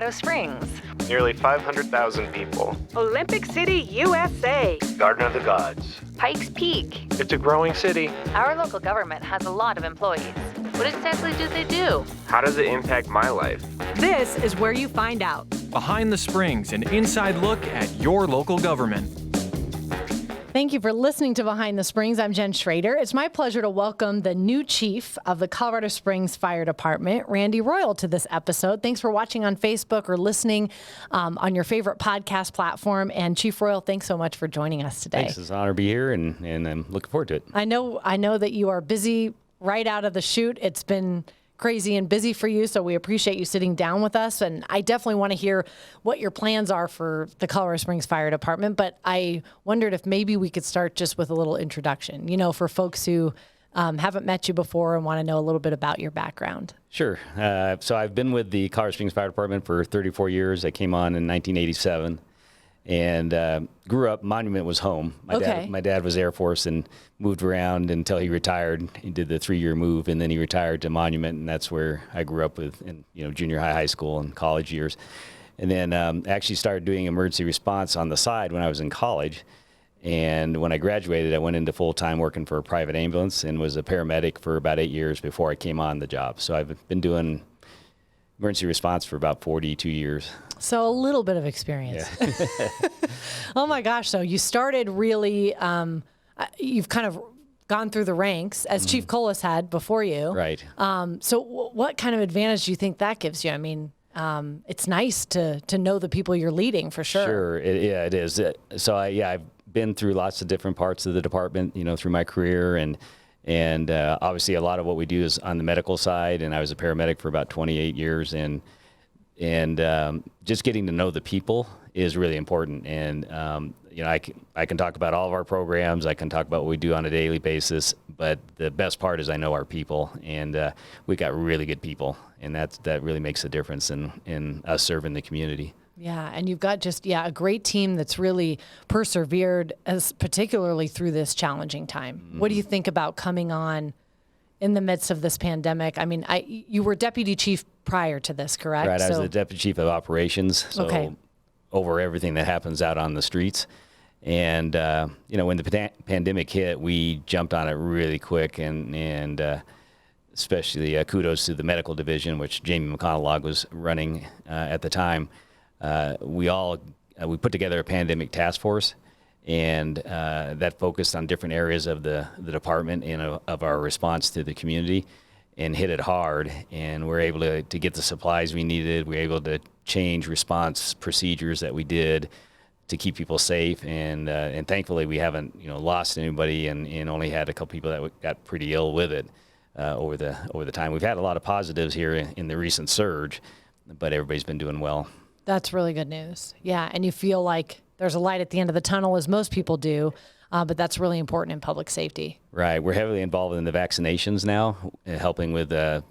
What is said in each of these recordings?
Colorado Springs. Nearly 500,000 people. Olympic City, USA. Garden of the Gods. Pikes Peak. It's a growing city. Our local government has a lot of employees. What exactly do they do? How does it impact my life? This is where you find out. Behind the Springs, an inside look at your local government. Thank you for listening to Behind the Springs. I'm Jen Schrader. It's my pleasure to welcome the new chief of the Colorado Springs Fire Department, Randy Royal, to this episode. Thanks for watching on Facebook or listening on your favorite podcast platform. And Chief Royal, thanks so much for joining us today. Thanks. It's an honor to be here, and I'm looking forward to it. I know that you are busy right out of the chute. It's been crazy and busy for you, so we appreciate you sitting down with us. And I definitely want to hear what your plans are for the Colorado Springs Fire Department, but I wondered if maybe we could start just with a little introduction, for folks who haven't met you before and want to know a little bit about your background. Sure. So I've been with the Colorado Springs Fire Department for 34 years. I came on in 1987. And grew up, Monument was home. My dad was Air Force and moved around until he retired. He did the 3-year move, and then he retired to Monument, and that's where I grew up with in junior high school, and college years. And then actually started doing emergency response on the side when I was in college. And when I graduated, I went into full-time working for a private ambulance and was a paramedic for about 8 years before I came on the job. So I've been doing emergency response for about 42 years. So a little bit of experience. Yeah. Oh my gosh. So you started really, you've kind of gone through the ranks as Chief Colas had before you. Right. So what kind of advantage do you think that gives you? I mean, it's nice to know the people you're leading for sure. Sure. It is. So I've been through lots of different parts of the department, through my career, and obviously a lot of what we do is on the medical side, and I was a paramedic for about 28 years, and just getting to know the people is really important. And I can talk about all of our programs, I can talk about what we do on a daily basis, but the best part is I know our people, and we got really good people, and that really makes a difference in us serving the community. Yeah, and you've got a great team that's really persevered, particularly through this challenging time. Mm-hmm. What do you think about coming on in the midst of this pandemic? I mean, you were deputy chief prior to this, correct? Right, I was the deputy chief of operations, so over everything that happens out on the streets. And when the pandemic hit, we jumped on it really quick, and especially kudos to the medical division, which Jamie McConaughey was running at the time. We put together a pandemic task force, and that focused on different areas of the department and of our response to the community, and hit it hard. And we're able to get the supplies we needed. We were able to change response procedures that we did to keep people safe. And thankfully we haven't lost anybody, and only had a couple people that got pretty ill with it over the time. We've had a lot of positives here in the recent surge, but everybody's been doing well. That's really good news. Yeah, and you feel like there's a light at the end of the tunnel, as most people do, but that's really important in public safety. Right. We're heavily involved in the vaccinations now, helping with El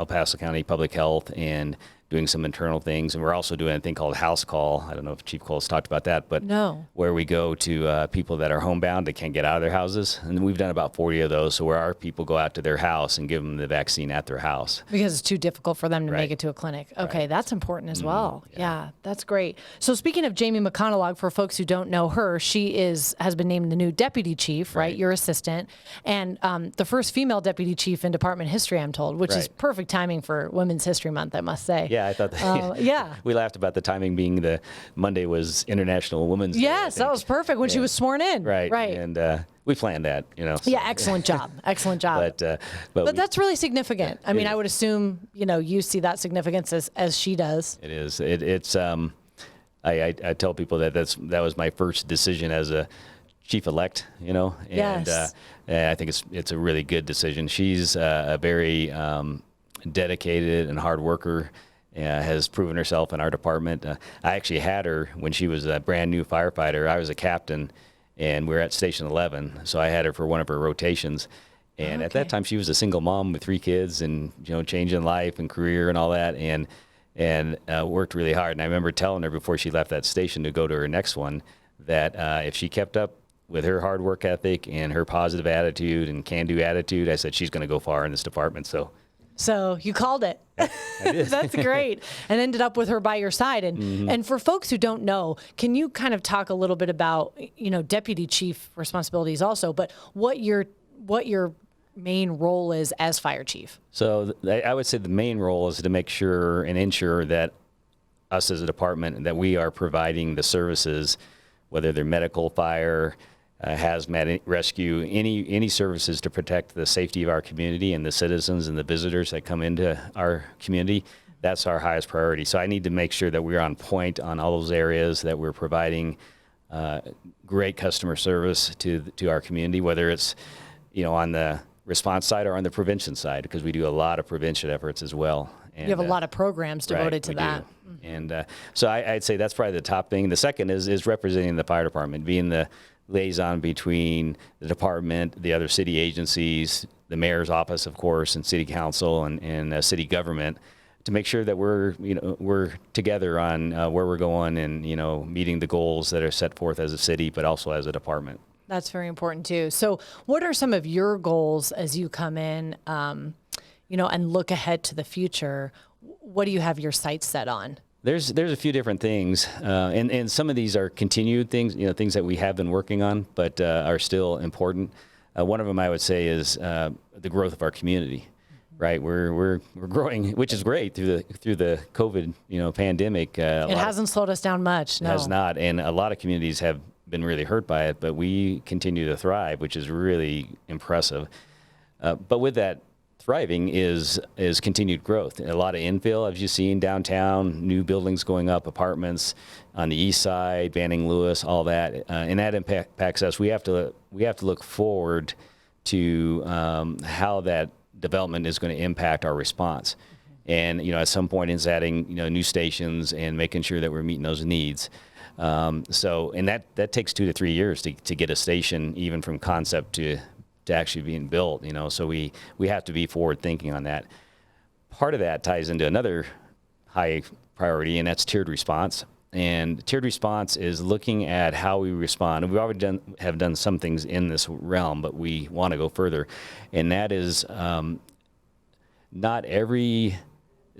Paso County Public Health and doing some internal things. And we're also doing a thing called House Call. I don't know if Chief Cole's talked about that, but where we go to people that are homebound that can't get out of their houses. And we've done about 40 of those. So where our people go out to their house and give them the vaccine at their house. Because it's too difficult for them to make it to a clinic. Okay, that's important as well. Yeah, that's great. So speaking of Jamie McConaughey, for folks who don't know her, she has been named the new deputy chief, right? Your assistant. And the first female deputy chief in department history, I'm told, which is perfect timing for Women's History Month, I must say. Yeah, I thought that. We laughed about the timing being the Monday was International Women's Day. Yes, that was perfect when she was sworn in. Right. And we planned that, So. Yeah, excellent job. Excellent job. But that's really significant. I mean, I would assume, you see that significance as she does. It is. It's. I tell people that was my first decision as a chief-elect, and I think it's a really good decision. She's a very dedicated and hard worker. Has proven herself in our department. I actually had her when she was a brand new firefighter. I was a captain, and we were at Station 11, so I had her for one of her rotations. And at that time, she was a single mom with 3 kids, and changing life and career and all that, and worked really hard. And I remember telling her before she left that station to go to her next one that if she kept up with her hard work ethic and her positive attitude and can-do attitude, I said she's going to go far in this department. So So you called it. That's great. And ended up with her by your side. And for folks who don't know, can you kind of talk a little bit about, deputy chief responsibilities also, but what your main role is as fire chief? So I would say the main role is to make sure and ensure that us as a department, that we are providing the services, whether they're medical, fire, hazmat, rescue, any services to protect the safety of our community and the citizens and the visitors that come into our community. That's our highest priority. So I need to make sure that we're on point on all those areas, that we're providing great customer service to our community, whether it's on the response side or on the prevention side, because we do a lot of prevention efforts as well. And, you have a lot of programs devoted to that. And so I'd say that's probably the top thing. The second is representing the fire department, being the liaison between the department, the other city agencies, the mayor's office, of course, and city council and city government, to make sure that we're together on where we're going and meeting the goals that are set forth as a city, but also as a department. That's very important too. So what are some of your goals as you come in, and look ahead to the future? What do you have your sights set on? There's a few different things, and some of these are continued things, things that we have been working on, but are still important. One of them I would say is the growth of our community. Right, we're growing, which is great through the COVID pandemic. It hasn't slowed us down much. No, it has not, and a lot of communities have been really hurt by it, but we continue to thrive, which is really impressive. But with that thriving is continued growth. A lot of infill, as you've seen downtown, new buildings going up, apartments on the east side, Banning Lewis, all that, and that impacts us. We have to look forward to how that development is going to impact our response. And at some point it's adding new stations and making sure that we're meeting those needs. So that takes 2 to 3 years to get a station even from concept to actually being built, so we have to be forward thinking on that. Part of that ties into another high priority, and that's tiered response. And tiered response is looking at how we respond. And we've already have done some things in this realm, but we want to go further. And that is not every,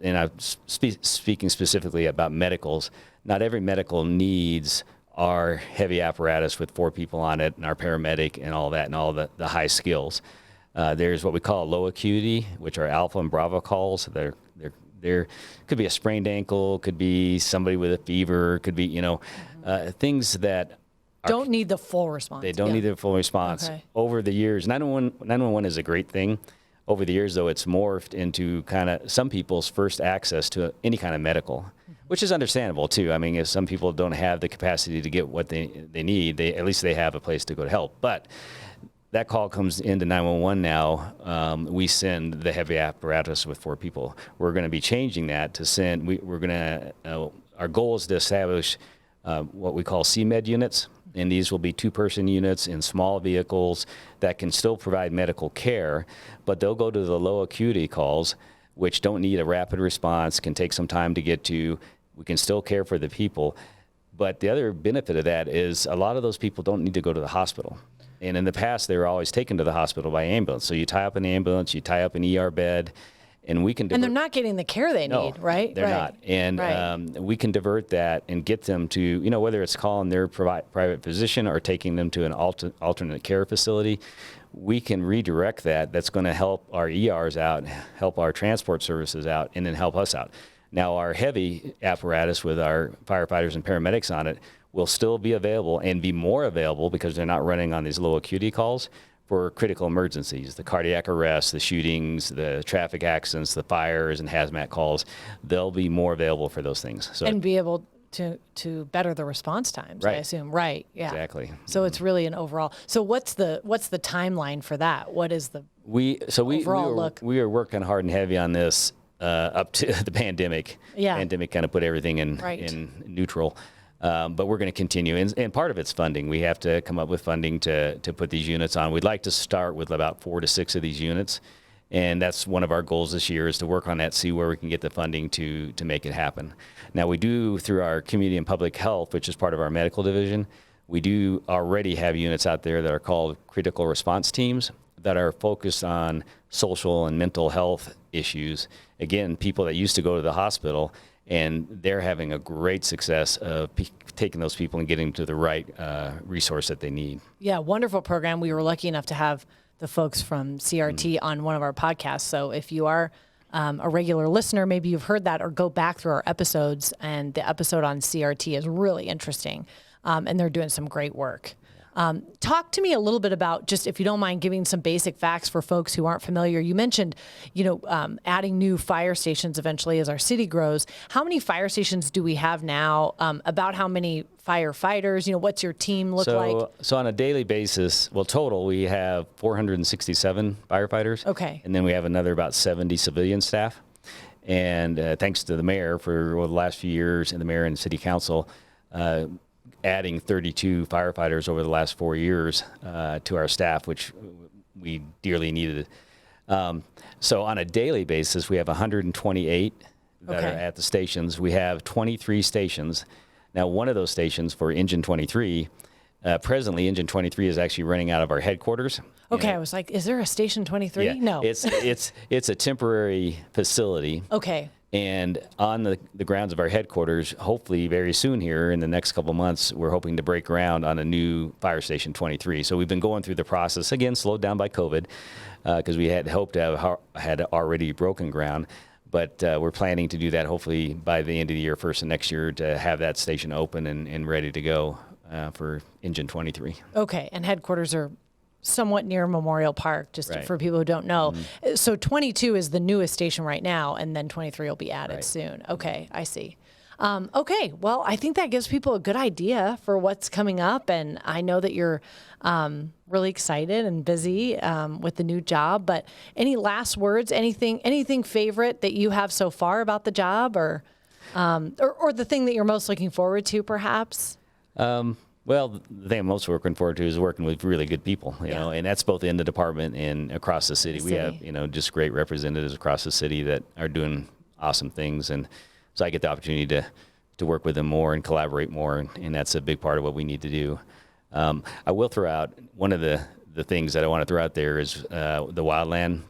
and I'm speaking specifically about medicals, not every medical needs our heavy apparatus with 4 people on it and our paramedic and all that and all the high skills. There's what we call low acuity, which are alpha and bravo calls. There could be a sprained ankle, could be somebody with a fever, could be, things that don't need the full response. They don't need the full response. Okay. Over the years, 911 is a great thing. Over the years, though, it's morphed into kind of some people's first access to any kind of medical, which is understandable, too. I mean, if some people don't have the capacity to get what they need, at least they have a place to go to help. But that call comes into 911 now. We send the heavy apparatus with 4 people. We're going to be changing that to send, our goal is to establish what we call CMed units. And these will be 2-person units in small vehicles that can still provide medical care, but they'll go to the low acuity calls, which don't need a rapid response, can take some time to get to. We can still care for the people. But the other benefit of that is a lot of those people don't need to go to the hospital. And in the past, they were always taken to the hospital by ambulance. So you tie up an ambulance, you tie up an ER bed, and we can. And they're not getting the care they need, right? They're not. And we can divert that and get them to, whether it's calling their private physician or taking them to an alternate care facility, we can redirect that. That's going to help our ERs out, help our transport services out, and then help us out. Now, our heavy apparatus with our firefighters and paramedics on it will still be available and be more available because they're not running on these low acuity calls for critical emergencies, the cardiac arrests, the shootings, the traffic accidents, the fires and hazmat calls. They'll be more available for those things. So, and be able to better the response times, right. I assume. Right. Yeah. Exactly. So it's really an overall. So what's the timeline for that? What is the overall look? We are working hard and heavy on this up to the pandemic. Yeah. Pandemic kind of put everything in neutral. But we're going to continue. And part of it's funding. We have to come up with funding to put these units on. We'd like to start with about 4 to 6 of these units. And that's one of our goals this year, is to work on that, see where we can get the funding to make it happen. Now, we do, through our community and public health, which is part of our medical division, we do already have units out there that are called critical response teams that are focused on social and mental health issues. Again, people that used to go to the hospital, and they're having a great success of taking those people and getting them to the right resource that they need. Yeah, wonderful program. We were lucky enough to have the folks from CRT on one of our podcasts. So if you are a regular listener, maybe you've heard that, or go back through our episodes. And the episode on CRT is really interesting, and they're doing some great work. Talk to me a little bit about, just if you don't mind giving some basic facts for folks who aren't familiar. You mentioned, adding new fire stations eventually as our city grows. How many fire stations do we have now? About how many firefighters? What's your team look like? So on a daily basis, total, we have 467 firefighters. Okay. And then we have another about 70 civilian staff. And thanks to the mayor for the last few years, and the mayor and city council, adding 32 firefighters over the last 4 years to our staff, which we dearly needed. So on a daily basis, we have 128 that are at the stations. We have 23 stations. Now, one of those stations for Engine 23, presently Engine 23 is actually running out of our headquarters. Okay, I was like, is there a Station 23? Yeah, No. It's a temporary facility. Okay. And on the grounds of our headquarters, hopefully very soon here in the next couple of months, we're hoping to break ground on a new Fire Station 23. So we've been going through the process, again, slowed down by COVID, because we had hoped to had already broken ground. But we're planning to do that hopefully by the end of the year, first of next year, to have that station open and ready to go for Engine 23. Okay, and headquarters are somewhat near Memorial Park, just Right. for people who don't know. So 22 is the newest station right now, and then 23 will be added soon. Okay, I see. Okay, well, I think that gives people a good idea for what's coming up, and I know that you're really excited and busy with the new job. But any last words? Anything favorite that you have so far about the job, or the thing that you're most looking forward to, perhaps? Well, the thing I'm most looking forward to is working with really good people, you know, and that's both in the department and across the city. We have, just great representatives across the city that are doing awesome things. And so I get the opportunity to work with them more and collaborate more. And that's a big part of what we need to do. I will throw out one of the things that I want to throw out there is the wildland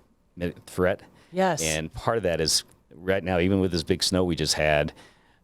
threat. Yes. And part of that is right now, even with this big snow we just had,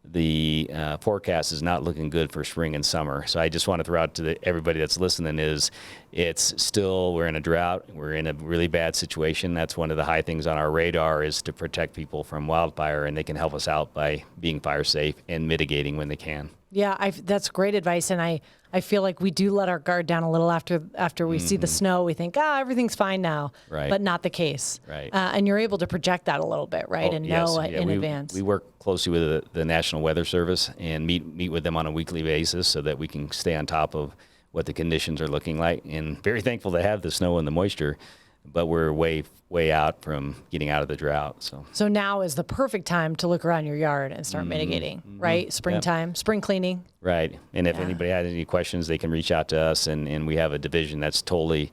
the forecast is not looking good for spring and summer. So I just want to throw out to everybody that's listening we're in a drought. We're in a really bad situation. That's one of the high things on our radar, is to protect people from wildfire, and they can help us out by being fire safe and mitigating when they can. Yeah, that's great advice, and I feel like we do let our guard down a little after we see the snow. We think, everything's fine now, Right. But not the case. Right. And you're able to project that a little bit, right, and know in advance. We work closely with the National Weather Service and meet with them on a weekly basis so that we can stay on top of what the conditions are looking like. And very thankful to have the snow and the moisture, but we're way out from getting out of the drought. So now is the perfect time to look around your yard and start mitigating, right? Springtime, spring cleaning. Right. And if anybody has any questions, they can reach out to us, and we have a division that's totally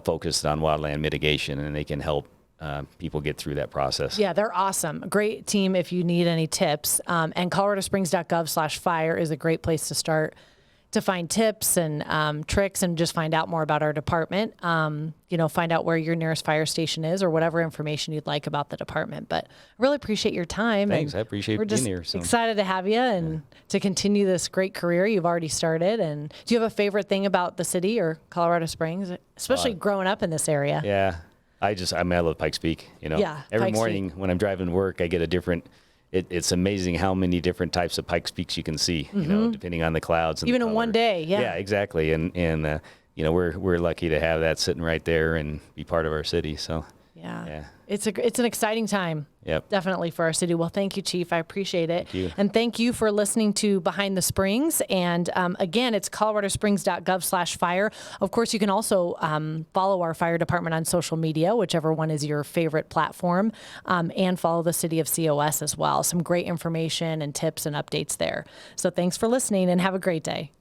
focused on wildland mitigation, and they can help people get through that process. Yeah, they're awesome. Great team if you need any tips. And coloradosprings.gov/fire is a great place to start to find tips and tricks and just find out more about our department. Find out where your nearest fire station is or whatever information you'd like about the department. But I really appreciate your time. Thanks. And I appreciate we're being just here. So. Excited to have you and to continue this great career you've already started. And do you have a favorite thing about the city or Colorado Springs, especially growing up in this area? Yeah. I love Pikes Peak. Yeah, Every Pikes morning when I'm driving to work, I get a different. It's amazing how many different types of Pikes Peaks you can see. Depending on the clouds. And even the in color. one day. Yeah. Yeah, exactly. And we're lucky to have that sitting right there and be part of our city. So. Yeah. It's an exciting time. Yep. Definitely for our city. Well, thank you, Chief. I appreciate it. Thank you. And thank you for listening to Behind the Springs. And again, it's coloradosprings.gov/fire. Of course, you can also follow our fire department on social media, whichever one is your favorite platform, and follow the city of COS as well. Some great information and tips and updates there. So thanks for listening and have a great day.